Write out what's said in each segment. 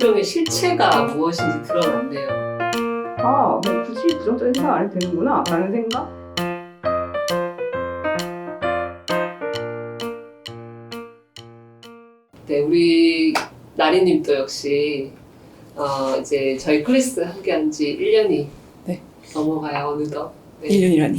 월요병의 실체가 무엇인지 드러났네요. 아, 굳이 부정적인 생각 안 해도 되는구나 라는 생각? 네, 우리 나리님도 역시 이제 저희 클래스 함께한 지 1년이 네. 넘어가요, 어느덧. 네. 1년이라니.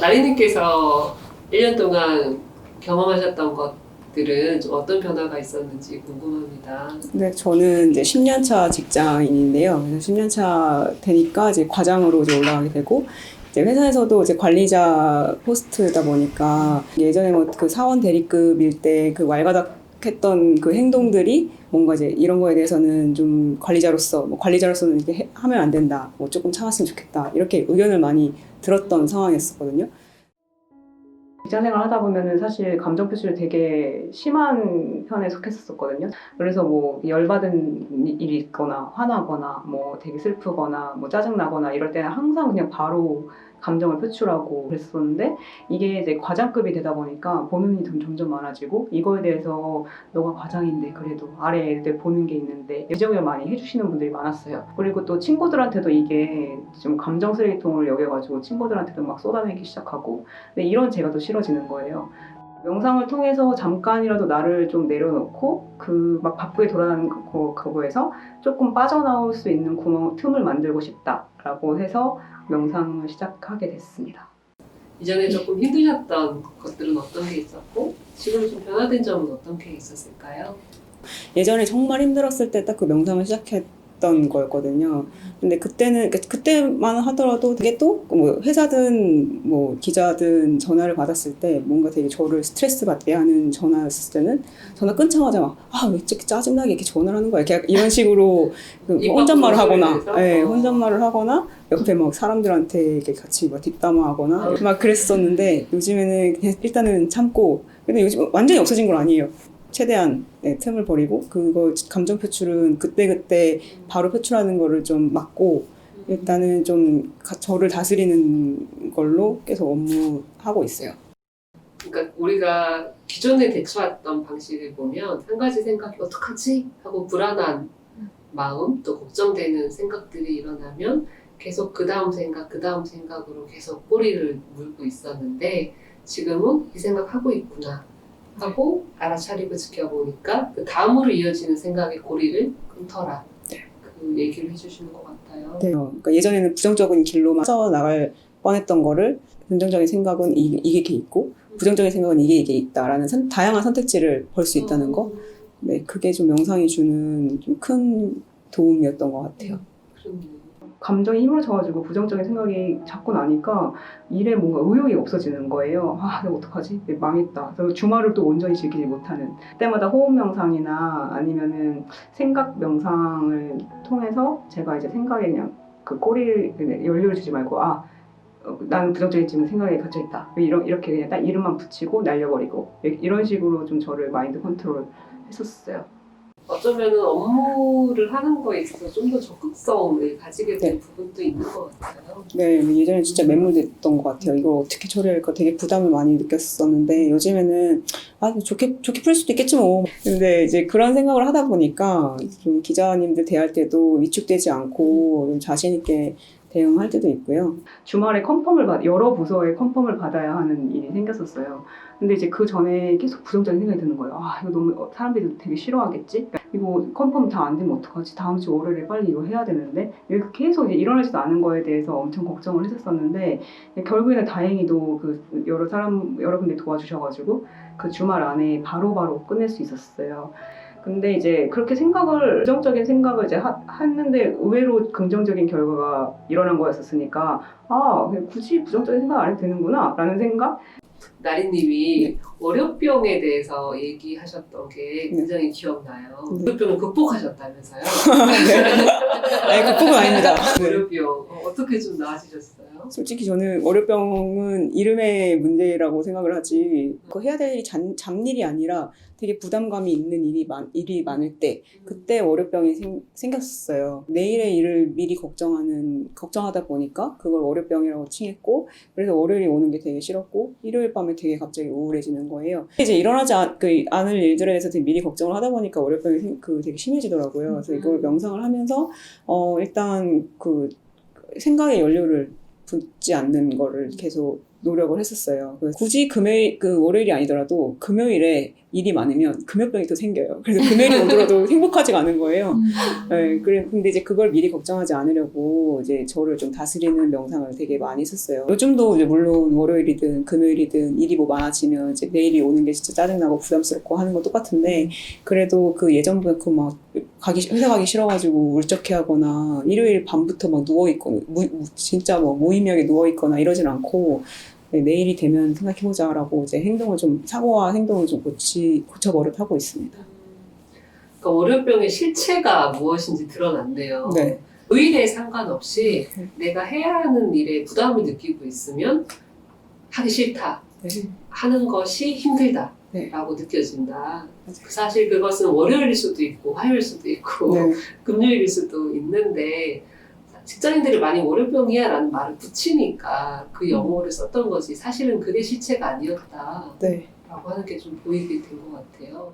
나리님께서 1년 동안 경험하셨던 것들은 좀 어떤 변화가 있었는지 궁금합니다. 네, 저는 이제 10년차 직장인인데요. 그래서 10년차 되니까 이제 과장으로 이제 올라가게 되고, 이제 회사에서도 이제 관리자 포스트다 보니까 예전에 뭐 그 사원 대리급일 때 그 왈가닥했던 그 행동들이 뭔가 이제 이런 거에 대해서는 좀 관리자로서는 이렇게 하면 안 된다, 뭐 조금 참았으면 좋겠다, 이렇게 의견을 많이 들었던 상황이었었거든요. 직장생활 하다 보면은 사실 감정 표출이 되게 심한 편에 속했었거든요. 그래서 뭐 열받은 일이 있거나 화나거나 뭐 되게 슬프거나 뭐 짜증나거나 이럴 때는 항상 그냥 바로 감정을 표출하고 그랬었는데, 이게 이제 과장급이 되다 보니까 보는 일이 점점 많아지고, 이거에 대해서 너가 과장인데 그래도 아래 애들 보는 게 있는데 지적을 많이 해주시는 분들이 많았어요. 그리고 또 친구들한테도 이게 좀 감정 쓰레기통을 여겨가지고 친구들한테도 막 쏟아내기 시작하고, 근데 이런 제가 더 싫어지는 거예요. 명상을 통해서 잠깐이라도 나를 좀 내려놓고 그 막 바쁘게 돌아다니는 그거에서 조금 빠져나올 수 있는 틈을 만들고 싶다라고 해서 명상을 시작하게 됐습니다. 이전에 조금 힘드셨던 것들은 어떤 게 있었고, 지금 좀 변화된 점은 어떤 게 있었을까요? 예전에 정말 힘들었을 때 딱 그 명상을 시작했던 거였거든요. 근데 그때만 하더라도 되게 또 뭐 회사든 뭐 기자든 전화를 받았을 때 뭔가 되게 저를 스트레스 받게 하는 전화였을 때는 전화 끊자마자 막 왜 이렇게 짜증나게 이렇게 전화를 하는 거야, 이렇게 이런 식으로 혼잣말을 하거나, 혼잣말을 하거나 옆에 막 사람들한테 이렇게 같이 막 뒷담화하거나 막 그랬었는데, 요즘에는 그냥 일단은 참고, 근데 요즘 완전히 없어진 건 아니에요. 최대한 틈을 버리고, 그거 감정 표출은 그때그때 바로 표출하는 거를 좀 막고, 일단은 좀 저를 다스리는 걸로 계속 업무하고 있어요. 그러니까 우리가 기존에 대처했던 방식을 보면 한 가지 생각이 어떡하지? 하고 불안한 마음, 또 걱정되는 생각들이 일어나면 계속 그 다음 생각으로 계속 꼬리를 물고 있었는데, 지금은 이 생각하고 있구나 하고 알아차리고 지켜보니까 그 다음으로 이어지는 생각의 고리를 끊더라. 그 얘기를 해주시는 것 같아요. 네. 그러니까 예전에는 부정적인 길로만 나갈 뻔했던 거를, 긍정적인 생각은 이게 있고 부정적인 생각은 이게 있다라는 다양한 선택지를 볼 수 있다는 거. 네, 그게 좀 명상이 주는 좀 큰 도움이었던 것 같아요. 감정이 힘으로 져가지고 부정적인 생각이 자꾸 나니까 일에 뭔가 의욕이 없어지는 거예요. 내가 어떡하지? 내가 망했다. 그래서 주말을 또 온전히 즐기지 못하는, 그때마다 호흡 명상이나 아니면은 생각 명상을 통해서 제가 이제 생각에 그냥 그 꼬리를 연료를 주지 말고, 나는 부정적인 지금 생각에 갇혀있다, 이렇게 그냥 딱 이름만 붙이고 날려버리고, 이런 식으로 좀 저를 마인드 컨트롤 했었어요. 어쩌면은 업무를 하는 거에 있어서 좀 더 적극성을 가지게 된 부분도 있는 것 같아요. 네, 예전에 진짜 매몰됐던 것 같아요. 이걸 어떻게 처리할까 되게 부담을 많이 느꼈었는데, 요즘에는 좋게 풀 수도 있겠지 뭐. 근데 이제 그런 생각을 하다 보니까 좀 기자님들 대할 때도 위축되지 않고 좀 자신 있게 대응할 때도 있고요. 주말에 여러 부서에 컨펌을 받아야 하는 일이 생겼었어요. 근데 이제 그 전에 계속 부정적인 생각이 드는 거예요. 이거 너무 사람들이 되게 싫어하겠지? 이거 컨펌 다 안 되면 어떡하지? 다음 주 월요일에 빨리 이거 해야 되는데? 이렇게 계속 이제 일어나지도 않은 거에 대해서 엄청 걱정을 했었는데, 결국에는 다행히도 여러 분들이 도와주셔가지고 그 주말 안에 바로바로 끝낼 수 있었어요. 근데 이제 그렇게 부정적인 생각을 이제 했는데 의외로 긍정적인 결과가 일어난 거였었으니까, 그냥 굳이 부정적인 생각 안 해도 되는구나 라는 생각? 나리님이 월요병에 대해서 얘기하셨던 게 굉장히 기억나요. 월요병을 극복하셨다면서요? 아니, 극복은 아닙니다. 월요병 어떻게 좀 나아지셨어요? 솔직히 저는 월요병은 이름의 문제라고 생각을 하지, 그거 해야 될 일이 잡일이 아니라 되게 부담감이 있는 일이 많을 때 그때 월요병이 생겼었어요. 내일의 일을 미리 걱정하다 보니까 그걸 월요병이라고 칭했고, 그래서 월요일이 오는 게 되게 싫었고, 일요일 밤에 되게 갑자기 우울해지는 거예요. 이제 일어나지 않을 일들에 대해서 되게 미리 걱정을 하다 보니까 월요병이 되게 심해지더라고요. 그래서 이걸 명상을 하면서, 일단 생각의 연료를 붓지 않는 거를 계속 노력을 했었어요. 굳이 월요일이 아니더라도 금요일에 일이 많으면 금요병이 또 생겨요. 그래서 금요일이 오더라도 행복하지가 않은 거예요. 네, 근데 이제 그걸 미리 걱정하지 않으려고 이제 저를 좀 다스리는 명상을 되게 많이 했었어요. 요즘도 이제 물론 월요일이든 금요일이든 일이 뭐 많아지면 이제 내일이 오는 게 진짜 짜증나고 부담스럽고 하는 건 똑같은데, 그래도 예전부터 막 회사 가기 싫어가지고 울적해하거나 일요일 밤부터 막 누워있거나 진짜 뭐 무의미하게 누워있거나 이러진 않고, 네, 내일이 되면 생각해보자라고 이제 사고와 행동을 좀 고쳐버릇 하고 있습니다. 그러니까 월요병의 실체가 무엇인지 드러난대요. 네. 요일에 상관없이 내가 해야 하는 일에 부담을 느끼고 있으면 하기 싫다. 네. 하는 것이 힘들다. 네. 라고 느껴진다. 맞아요. 사실 그것은 월요일일 수도 있고 화요일 수도 있고 네. 금요일일 수도 있는데, 직장인들이 많이 월요병이야 라는 말을 붙이니까 그 영어를 썼던 거지, 사실은 그게 실체가 아니었다 네. 라고 하는 게 좀 보이게 된 것 같아요.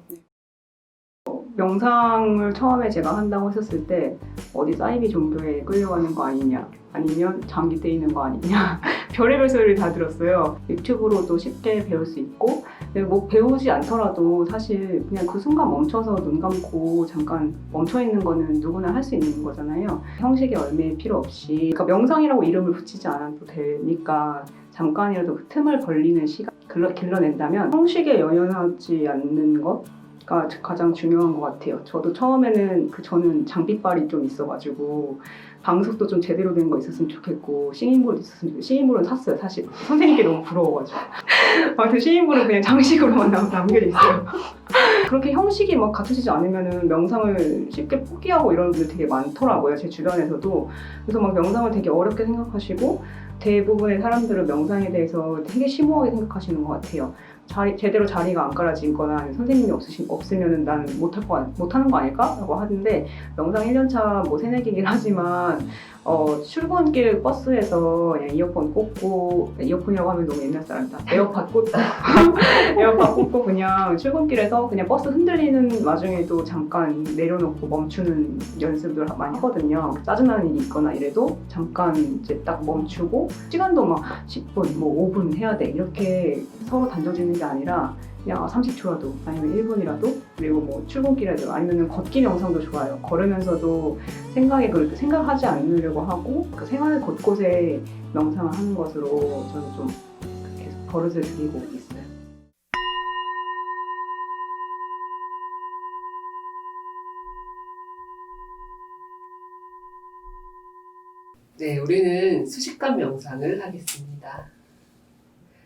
명상을 처음에 제가 한다고 했었을 때 어디 사이비 종교에 끌려가는 거 아니냐, 아니면 장기 떼이는 거 아니냐 별의별 소리를 다 들었어요. 유튜브로도 쉽게 배울 수 있고, 뭐 배우지 않더라도 사실 그냥 그 순간 멈춰서 눈 감고 잠깐 멈춰 있는 거는 누구나 할 수 있는 거잖아요. 형식의 얼매 필요 없이, 그러니까 명상이라고 이름을 붙이지 않아도 되니까 잠깐이라도 그 틈을 벌리는 시간 길러낸다면 형식에 연연하지 않는 것 가장 중요한 것 같아요. 저도 처음에는 저는 장비빨이 좀 있어가지고 방석도 좀 제대로 된 거 있었으면 좋겠고, 싱잉볼도 있었으면 좋겠고, 싱잉볼은 샀어요. 사실 선생님께 너무 부러워가지고 아무튼 싱잉볼은 그냥 장식으로만 남겨져 있어요. 그렇게 형식이 막 갖춰지지 않으면은 명상을 쉽게 포기하고 이러는 분들 되게 많더라고요, 제 주변에서도. 그래서 막 명상을 되게 어렵게 생각하시고, 대부분의 사람들은 명상에 대해서 되게 심오하게 생각하시는 것 같아요. 제대로 자리가 안 깔아지거나 선생님이 없으면 나는 못하는 거 아닐까? 라고 하는데, 명상 1년차 뭐 새내기긴 하지만 출근길 버스에서 그냥 이어폰 꽂고, 이어폰이라고 하면 너무 옛날 사람이다. 에어팟 꽂고 에어팟 꽂고 그냥 출근길에서 그냥 버스 흔들리는 와중에도 잠깐 내려놓고 멈추는 연습을 많이 하거든요. 짜증나는 일이 있거나 이래도 잠깐 이제 딱 멈추고, 시간도 막 10분, 뭐 5분 해야 돼 이렇게 서로 단정짓는 게 아니라 그냥 30초라도 아니면 1분이라도, 그리고 뭐 출근길에도 아니면 걷기 명상도 좋아요. 걸으면서도 생각하지 않으려고 하고 그 생활 곳곳에 명상을 하는 것으로 저는 좀 계속 버릇을 들이고 있어요. 네, 우리는 수식관 명상을 하겠습니다.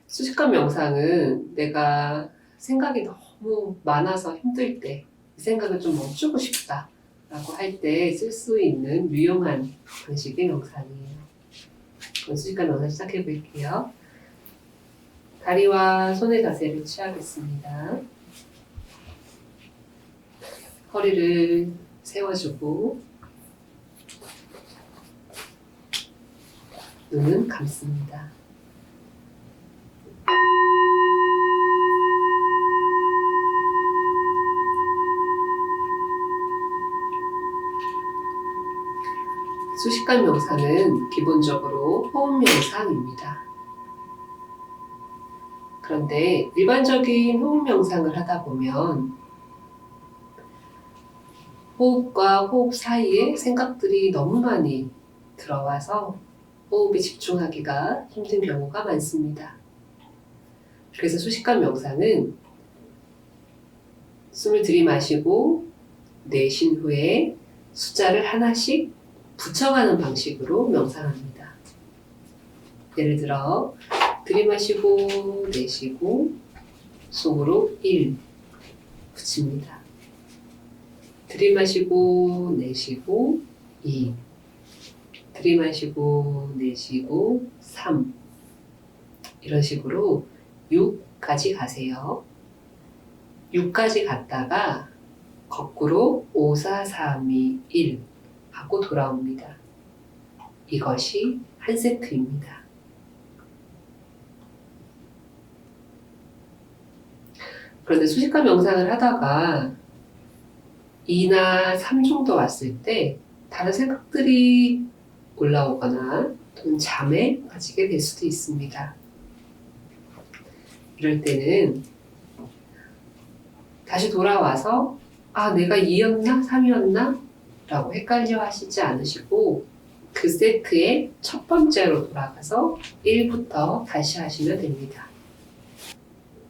수식관 명상은 내가 생각이 너무 많아서 힘들 때, 생각을 좀 멈추고 싶다 라고 할 때 쓸 수 있는 유용한 방식의 명상이에요. 그럼 수식관 명상 시작해 볼게요. 다리와 손의 자세를 취하겠습니다. 허리를 세워주고 눈은 감습니다. 수식관 명상은 기본적으로 호흡 명상입니다. 그런데 일반적인 호흡 명상을 하다 보면 호흡과 호흡 사이에 생각들이 너무 많이 들어와서 호흡에 집중하기가 힘든 경우가 많습니다. 그래서 수식관 명상은 숨을 들이마시고 내쉰 후에 숫자를 하나씩 붙여가는 방식으로 명상합니다. 예를 들어 들이마시고 내쉬고 속으로 1 붙입니다. 들이마시고 내쉬고 2, 들이마시고 내쉬고 3, 이런 식으로 6까지 가세요. 6까지 갔다가 거꾸로 5, 4, 3, 2, 1 하고 돌아옵니다. 이것이 한 세트입니다. 그런데 수식과 명상을 하다가 2나 3 정도 왔을 때 다른 생각들이 올라오거나 또는 잠에 빠지게 될 수도 있습니다. 이럴 때는 다시 돌아와서 내가 2였나 3이었나? 라고 헷갈려 하시지 않으시고 그 세트의 첫 번째로 돌아가서 1부터 다시 하시면 됩니다.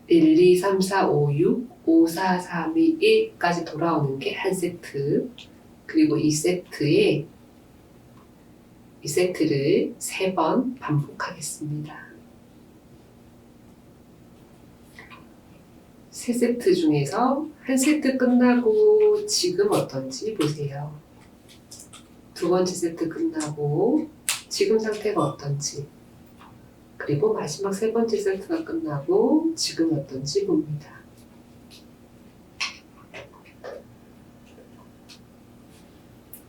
1, 2, 3, 4, 5, 6, 5, 4, 3, 2, 1까지 돌아오는 게 한 세트. 그리고 이 세트를 3번 반복하겠습니다. 3세트 중에서 한 세트 끝나고 지금 어떤지 보세요. 두 번째 세트 끝나고 지금 상태가 어떤지, 그리고 마지막 3번째 세트가 끝나고 지금 어떤지 봅니다.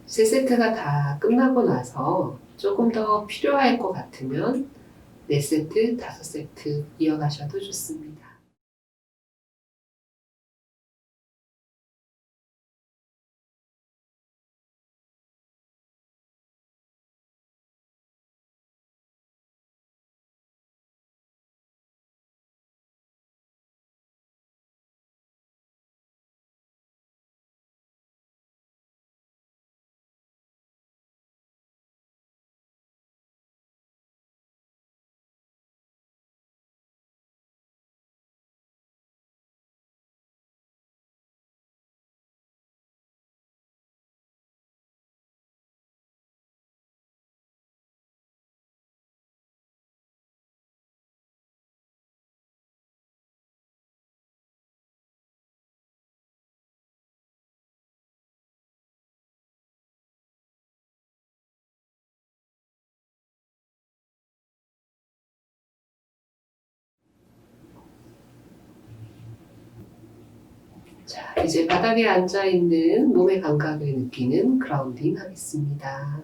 세 세트가 다 끝나고 나서 조금 더 필요할 것 같으면 4세트, 5세트 이어가셔도 좋습니다. 자, 이제 바닥에 앉아있는 몸의 감각을 느끼는 그라운딩 하겠습니다.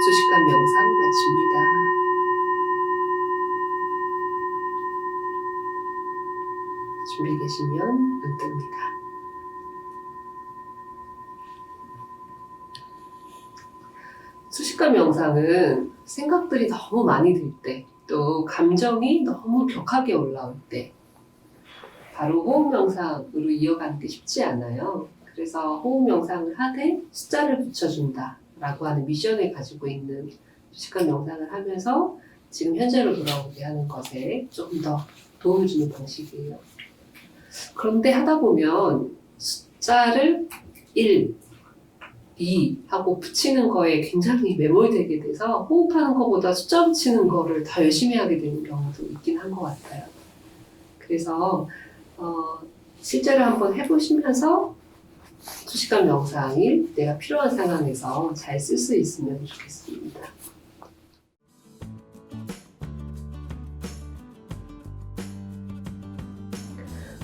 수식관 명상 마칩니다. 준비 되시면 눈 뜹니다. 수식과 명상은 생각들이 너무 많이 들 때, 또 감정이 너무 격하게 올라올 때 바로 호흡 명상으로 이어가는 게 쉽지 않아요. 그래서 호흡 명상을 하되 숫자를 붙여준다 라고 하는 미션을 가지고 있는 수식과 명상을 하면서 지금 현재로 돌아오게 하는 것에 조금 더 도움을 주는 방식이에요. 그런데 하다 보면 숫자를 1, 2 하고 붙이는 거에 굉장히 매몰되게 돼서 호흡하는 것보다 숫자 붙이는 거를 더 열심히 하게 되는 경우도 있긴 한 것 같아요. 그래서 실제로 한번 해보시면서 수식관 명상이 내가 필요한 상황에서 잘 쓸 수 있으면 좋겠습니다.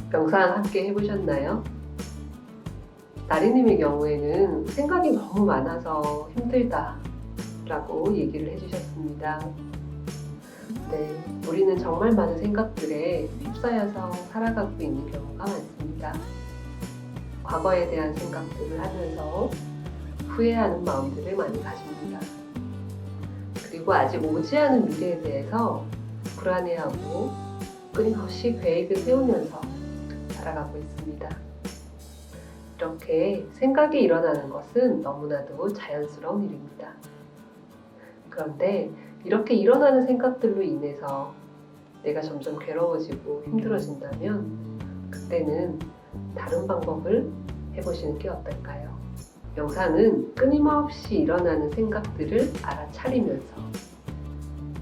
명상 함께 해보셨나요? 나리님의 경우에는 생각이 너무 많아서 힘들다라고 얘기를 해주셨습니다. 네, 우리는 정말 많은 생각들에 휩싸여서 살아가고 있는 경우가 많습니다. 과거에 대한 생각들을 하면서 후회하는 마음들을 많이 가집니다. 그리고 아직 오지 않은 미래에 대해서 불안해하고 끊임없이 계획을 세우면서 살아가고 있습니다. 이렇게 생각이 일어나는 것은 너무나도 자연스러운 일입니다. 그런데 이렇게 일어나는 생각들로 인해서 내가 점점 괴로워지고 힘들어진다면 그때는 다른 방법을 해보시는 게 어떨까요? 명상은 끊임없이 일어나는 생각들을 알아차리면서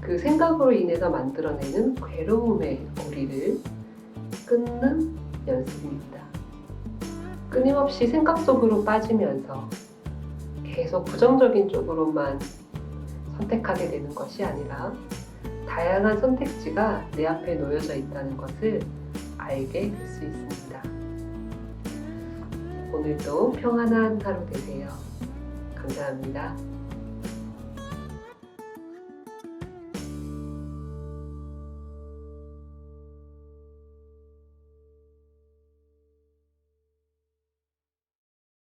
그 생각으로 인해서 만들어내는 괴로움의 고리를 끊는 연습입니다. 끊임없이 생각 속으로 빠지면서 계속 부정적인 쪽으로만 선택하게 되는 것이 아니라 다양한 선택지가 내 앞에 놓여져 있다는 것을 알게 될 수 있습니다. 오늘도 평안한 하루 되세요. 감사합니다.